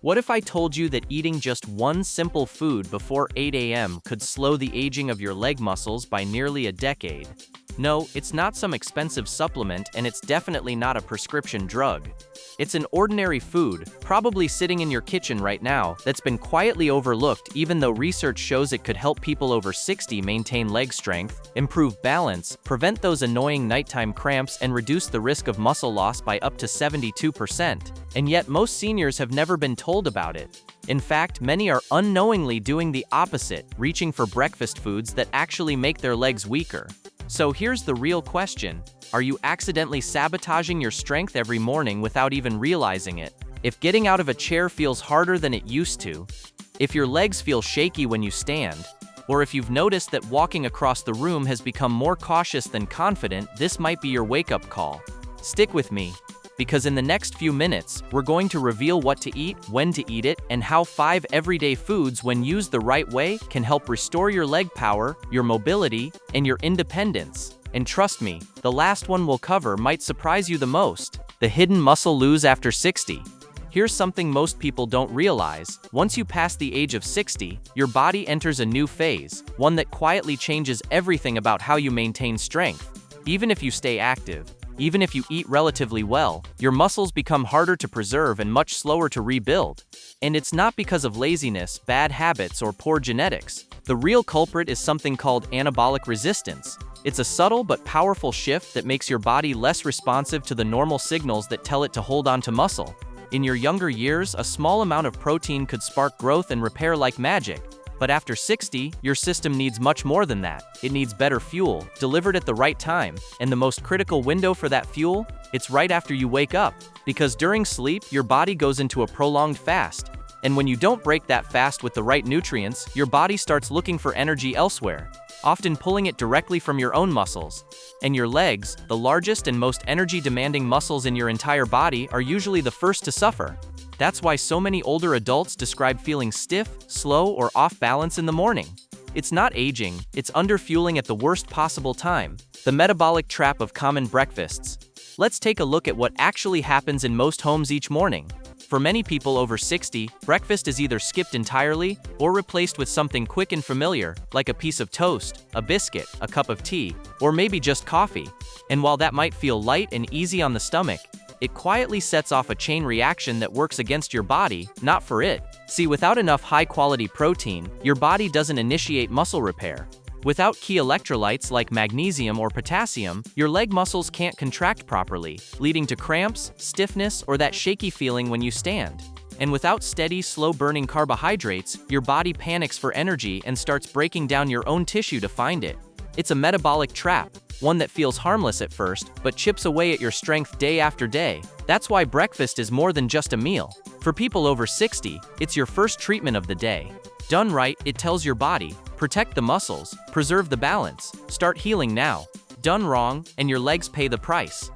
What if I told you that eating just one simple food before 8 a.m. could slow the aging of your leg muscles by nearly a decade? No, it's not some expensive supplement, and it's definitely not a prescription drug. It's an ordinary food, probably sitting in your kitchen right now, that's been quietly overlooked even though research shows it could help people over 60 maintain leg strength, improve balance, prevent those annoying nighttime cramps, and reduce the risk of muscle loss by up to 72%. And yet most seniors have never been told about it. In fact, many are unknowingly doing the opposite, reaching for breakfast foods that actually make their legs weaker. So here's the real question. Are you accidentally sabotaging your strength every morning without even realizing it? If getting out of a chair feels harder than it used to, if your legs feel shaky when you stand, or if you've noticed that walking across the room has become more cautious than confident, this might be your wake-up call. Stick with me, because in the next few minutes, we're going to reveal what to eat, when to eat it, and how 5 everyday foods, when used the right way, can help restore your leg power, your mobility, and your independence. And trust me, the last one we'll cover might surprise you the most: the hidden muscle lose after 60. Here's something most people don't realize. Once you pass the age of 60, your body enters a new phase, one that quietly changes everything about how you maintain strength. Even if you stay active, even if you eat relatively well, your muscles become harder to preserve and much slower to rebuild. And it's not because of laziness, bad habits, or poor genetics. The real culprit is something called anabolic resistance. It's a subtle but powerful shift that makes your body less responsive to the normal signals that tell it to hold on to muscle. In your younger years, a small amount of protein could spark growth and repair like magic. But after 60, your system needs much more than that. It needs better fuel, delivered at the right time, and the most critical window for that fuel? It's right after you wake up. Because during sleep, your body goes into a prolonged fast. And when you don't break that fast with the right nutrients, your body starts looking for energy elsewhere, often pulling it directly from your own muscles. And your legs, the largest and most energy-demanding muscles in your entire body, are usually the first to suffer. That's why so many older adults describe feeling stiff, slow, or off balance in the morning. It's not aging, it's underfueling at the worst possible time. The metabolic trap of common breakfasts. Let's take a look at what actually happens in most homes each morning. For many people over 60, breakfast is either skipped entirely or replaced with something quick and familiar, like a piece of toast, a biscuit, a cup of tea, or maybe just coffee. And while that might feel light and easy on the stomach, it quietly sets off a chain reaction that works against your body, not for it. See, without enough high-quality protein, your body doesn't initiate muscle repair. Without key electrolytes like magnesium or potassium, your leg muscles can't contract properly, leading to cramps, stiffness, or that shaky feeling when you stand. And without steady, slow-burning carbohydrates, your body panics for energy and starts breaking down your own tissue to find it. It's a metabolic trap, one that feels harmless at first, but chips away at your strength day after day. That's why breakfast is more than just a meal. For people over 60, it's your first treatment of the day. Done right, it tells your body, protect the muscles, preserve the balance, start healing now. Done wrong, and your legs pay the price.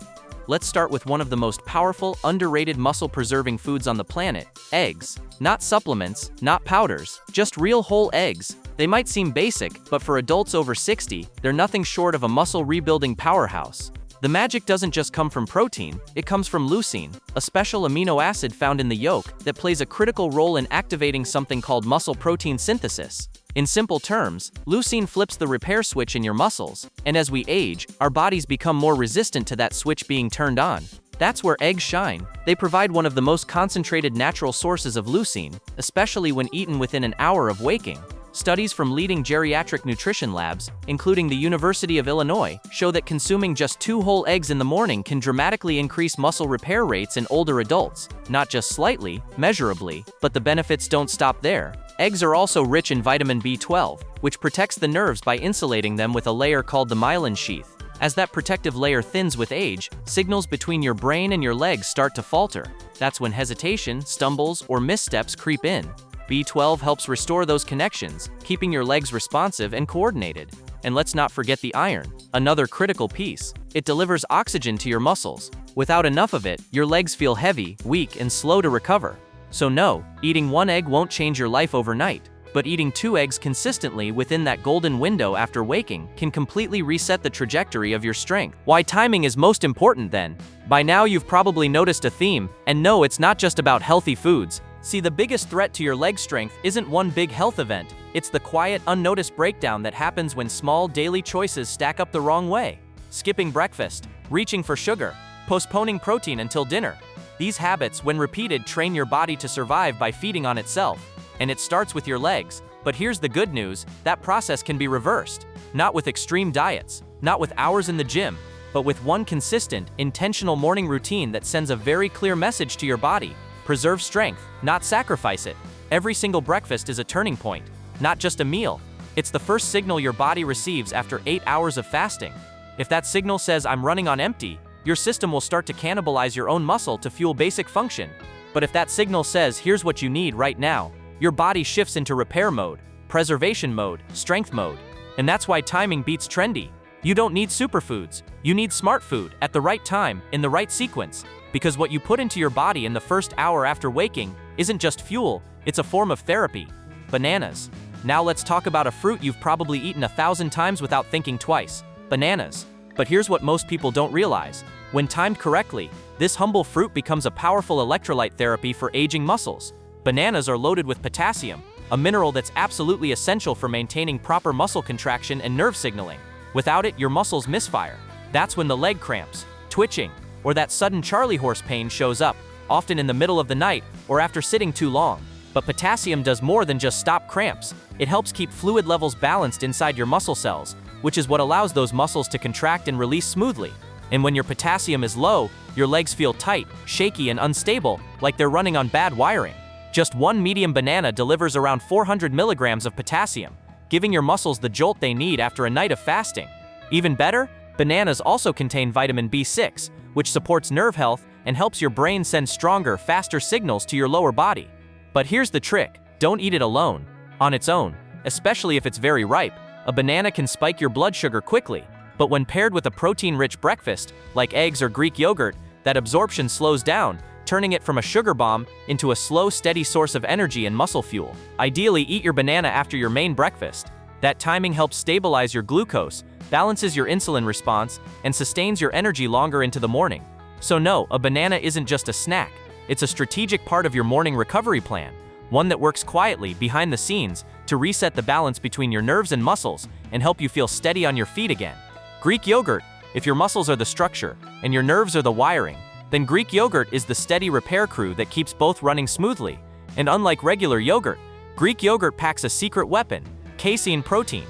Let's start with one of the most powerful, underrated muscle-preserving foods on the planet: eggs. Not supplements, not powders, just real whole eggs. They might seem basic, but for adults over 60, they're nothing short of a muscle-rebuilding powerhouse. The magic doesn't just come from protein, it comes from leucine, a special amino acid found in the yolk that plays a critical role in activating something called muscle protein synthesis. In simple terms, leucine flips the repair switch in your muscles, and as we age, our bodies become more resistant to that switch being turned on. That's where eggs shine. They provide one of the most concentrated natural sources of leucine, especially when eaten within an hour of waking. Studies from leading geriatric nutrition labs, including the University of Illinois, show that consuming just 2 whole eggs in the morning can dramatically increase muscle repair rates in older adults. Not just slightly, measurably, but the benefits don't stop there. Eggs are also rich in vitamin B12, which protects the nerves by insulating them with a layer called the myelin sheath. As that protective layer thins with age, signals between your brain and your legs start to falter. That's when hesitation, stumbles, or missteps creep in. B12 helps restore those connections, keeping your legs responsive and coordinated. And let's not forget the iron, another critical piece. It delivers oxygen to your muscles. Without enough of it, your legs feel heavy, weak, and slow to recover. So no, eating 1 egg won't change your life overnight, but eating 2 eggs consistently within that golden window after waking can completely reset the trajectory of your strength. Why timing is most important then. By now you've probably noticed a theme, and no, it's not just about healthy foods. See, the biggest threat to your leg strength isn't one big health event, it's the quiet, unnoticed breakdown that happens when small daily choices stack up the wrong way. Skipping breakfast, reaching for sugar, postponing protein until dinner. These habits, when repeated, train your body to survive by feeding on itself. And it starts with your legs. But here's the good news, that process can be reversed. Not with extreme diets, not with hours in the gym, but with one consistent, intentional morning routine that sends a very clear message to your body. Preserve strength, not sacrifice it. Every single breakfast is a turning point, not just a meal. It's the first signal your body receives after 8 hours of fasting. If that signal says I'm running on empty, your system will start to cannibalize your own muscle to fuel basic function. But if that signal says here's what you need right now, your body shifts into repair mode, preservation mode, strength mode. And that's why timing beats trendy. You don't need superfoods, you need smart food at the right time, in the right sequence. Because what you put into your body in the first hour after waking isn't just fuel, it's a form of therapy. Bananas. Now let's talk about a fruit you've probably eaten 1,000 times without thinking twice. Bananas. But here's what most people don't realize. When timed correctly, this humble fruit becomes a powerful electrolyte therapy for aging muscles. Bananas are loaded with potassium, a mineral that's absolutely essential for maintaining proper muscle contraction and nerve signaling. Without it, your muscles misfire. That's when the leg cramps, twitching, or that sudden Charlie horse pain shows up, often in the middle of the night or after sitting too long. But potassium does more than just stop cramps. It helps keep fluid levels balanced inside your muscle cells, which is what allows those muscles to contract and release smoothly. And when your potassium is low, your legs feel tight, shaky, and unstable, like they're running on bad wiring. Just one medium banana delivers around 400 milligrams of potassium, giving your muscles the jolt they need after a night of fasting. Even better, bananas also contain vitamin B6, which supports nerve health and helps your brain send stronger, faster signals to your lower body. But here's the trick, don't eat it alone. On its own, especially if it's very ripe, a banana can spike your blood sugar quickly. But when paired with a protein-rich breakfast, like eggs or Greek yogurt, that absorption slows down, turning it from a sugar bomb into a slow, steady source of energy and muscle fuel. Ideally, eat your banana after your main breakfast. That timing helps stabilize your glucose, balances your insulin response, and sustains your energy longer into the morning. So no, a banana isn't just a snack. It's a strategic part of your morning recovery plan, one that works quietly behind the scenes to reset the balance between your nerves and muscles and help you feel steady on your feet again. Greek yogurt. If your muscles are the structure and your nerves are the wiring, then Greek yogurt is the steady repair crew that keeps both running smoothly. And unlike regular yogurt, Greek yogurt packs a secret weapon, casein protein.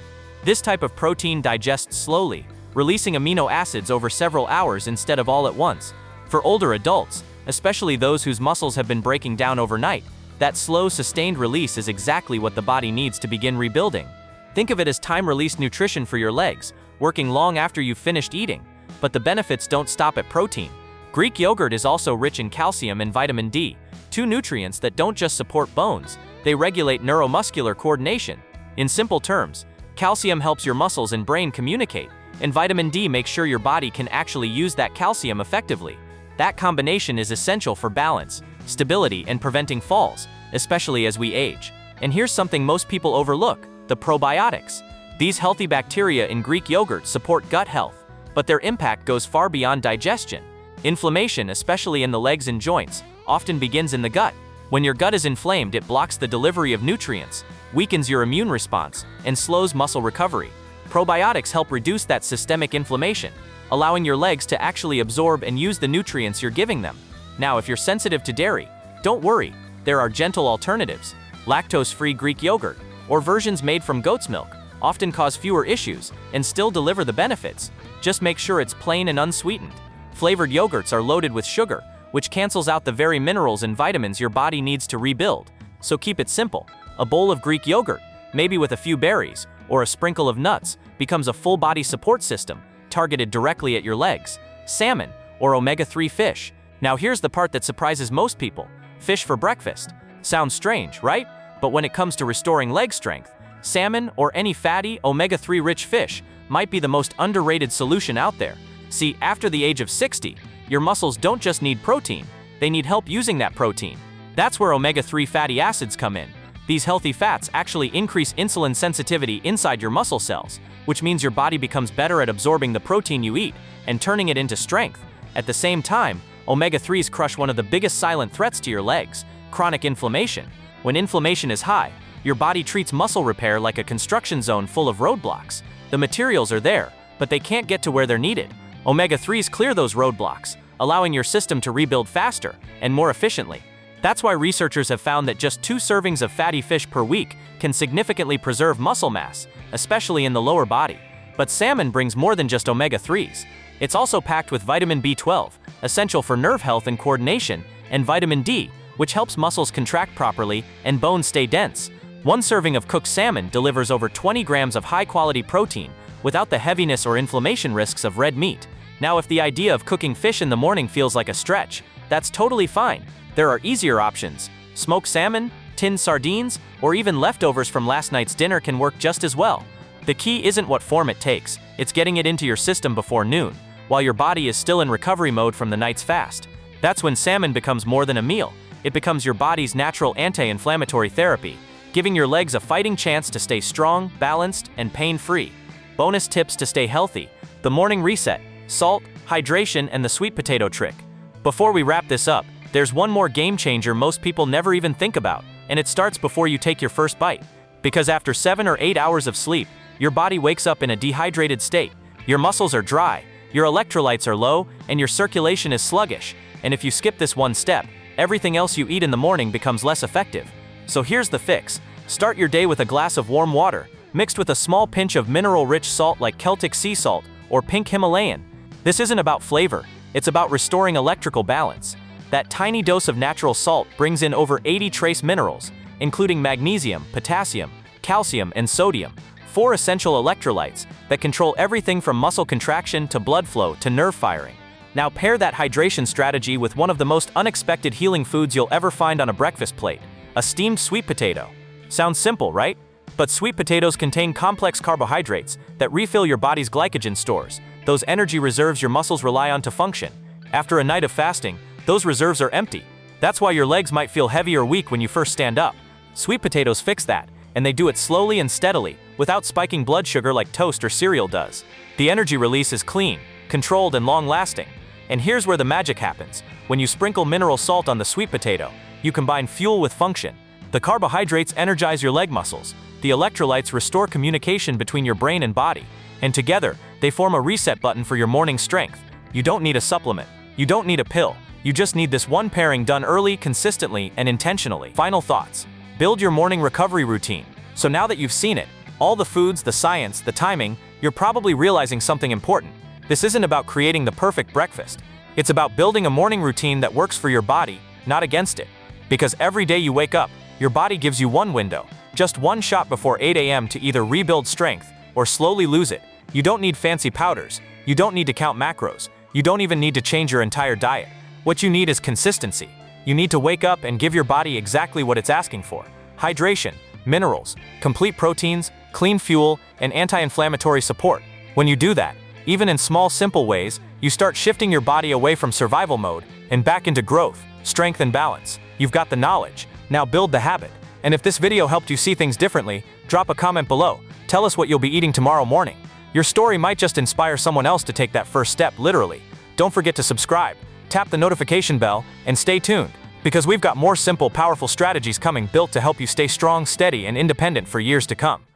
This type of protein digests slowly, releasing amino acids over several hours instead of all at once. For older adults, especially those whose muscles have been breaking down overnight, that slow, sustained release is exactly what the body needs to begin rebuilding. Think of it as time-released nutrition for your legs, working long after you've finished eating. But the benefits don't stop at protein. Greek yogurt is also rich in calcium and vitamin D, two nutrients that don't just support bones, they regulate neuromuscular coordination. In simple terms, calcium helps your muscles and brain communicate, and vitamin D makes sure your body can actually use that calcium effectively. That combination is essential for balance, stability, and preventing falls, especially as we age. And here's something most people overlook, the probiotics. These healthy bacteria in Greek yogurt support gut health, but their impact goes far beyond digestion. Inflammation, especially in the legs and joints, often begins in the gut. When your gut is inflamed, it blocks the delivery of nutrients, weakens your immune response, and slows muscle recovery. Probiotics help reduce that systemic inflammation, allowing your legs to actually absorb and use the nutrients you're giving them. Now, if you're sensitive to dairy, don't worry, there are gentle alternatives. Lactose-free Greek yogurt, or versions made from goat's milk, often cause fewer issues and still deliver the benefits. Just make sure it's plain and unsweetened. Flavored yogurts are loaded with sugar, which cancels out the very minerals and vitamins your body needs to rebuild. So keep it simple. A bowl of Greek yogurt, maybe with a few berries, or a sprinkle of nuts, becomes a full-body support system, targeted directly at your legs. Salmon, or omega-3 fish. Now here's the part that surprises most people. Fish for breakfast. Sounds strange, right? But when it comes to restoring leg strength, salmon or any fatty, omega-3 rich fish might be the most underrated solution out there. See, after the age of 60, your muscles don't just need protein, they need help using that protein. That's where omega-3 fatty acids come in. These healthy fats actually increase insulin sensitivity inside your muscle cells, which means your body becomes better at absorbing the protein you eat and turning it into strength. At the same time, omega-3s crush one of the biggest silent threats to your legs, chronic inflammation. When inflammation is high, your body treats muscle repair like a construction zone full of roadblocks. The materials are there, but they can't get to where they're needed. Omega-3s clear those roadblocks, allowing your system to rebuild faster and more efficiently. That's why researchers have found that just 2 servings of fatty fish per week can significantly preserve muscle mass, especially in the lower body. But salmon brings more than just omega-3s. It's also packed with vitamin B12, essential for nerve health and coordination, and vitamin D, which helps muscles contract properly and bones stay dense. 1 serving of cooked salmon delivers over 20 grams of high-quality protein without the heaviness or inflammation risks of red meat. Now, if the idea of cooking fish in the morning feels like a stretch, that's totally fine. There are easier options. Smoked salmon, tinned sardines, or even leftovers from last night's dinner can work just as well. The key isn't what form it takes, it's getting it into your system before noon, while your body is still in recovery mode from the night's fast. That's when salmon becomes more than a meal. It becomes your body's natural anti-inflammatory therapy, giving your legs a fighting chance to stay strong, balanced, and pain-free. Bonus tips to stay healthy: the morning reset, salt, hydration, and the sweet potato trick. Before we wrap this up, there's one more game changer most people never even think about, and it starts before you take your first bite. Because after 7 or 8 hours of sleep, your body wakes up in a dehydrated state. Your muscles are dry, your electrolytes are low, and your circulation is sluggish. And if you skip this one step, everything else you eat in the morning becomes less effective. So here's the fix. Start your day with a glass of warm water, mixed with a small pinch of mineral-rich salt like Celtic sea salt or pink Himalayan. This isn't about flavor, it's about restoring electrical balance. That tiny dose of natural salt brings in over 80 trace minerals, including magnesium, potassium, calcium, and sodium, 4 essential electrolytes that control everything from muscle contraction to blood flow to nerve firing. Now pair that hydration strategy with one of the most unexpected healing foods you'll ever find on a breakfast plate: a steamed sweet potato. Sounds simple, right? But sweet potatoes contain complex carbohydrates that refill your body's glycogen stores, those energy reserves your muscles rely on to function. After a night of fasting, those reserves are empty. That's why your legs might feel heavy or weak when you first stand up. Sweet potatoes fix that, and they do it slowly and steadily, without spiking blood sugar like toast or cereal does. The energy release is clean, controlled, and long-lasting. And here's where the magic happens. When you sprinkle mineral salt on the sweet potato, you combine fuel with function. The carbohydrates energize your leg muscles, the electrolytes restore communication between your brain and body, and together, they form a reset button for your morning strength. You don't need a supplement. You don't need a pill. You just need this one pairing done early, consistently, and intentionally. Final thoughts. Build your morning recovery routine. So now that you've seen it, all the foods, the science, the timing, you're probably realizing something important. This isn't about creating the perfect breakfast. It's about building a morning routine that works for your body, not against it. Because every day you wake up, your body gives you one window, just one shot before 8 a.m. to either rebuild strength or slowly lose it. You don't need fancy powders. You don't need to count macros. You don't even need to change your entire diet. What you need is consistency. You need to wake up and give your body exactly what it's asking for: hydration, minerals, complete proteins, clean fuel, and anti-inflammatory support. When you do that, even in small, simple ways, you start shifting your body away from survival mode and back into growth, strength, and balance. You've got the knowledge. Now build the habit. And if this video helped you see things differently, drop a comment below. Tell us what you'll be eating tomorrow morning. Your story might just inspire someone else to take that first step, literally. Don't forget to subscribe, tap the notification bell, and stay tuned, because we've got more simple, powerful strategies coming built to help you stay strong, steady, and independent for years to come.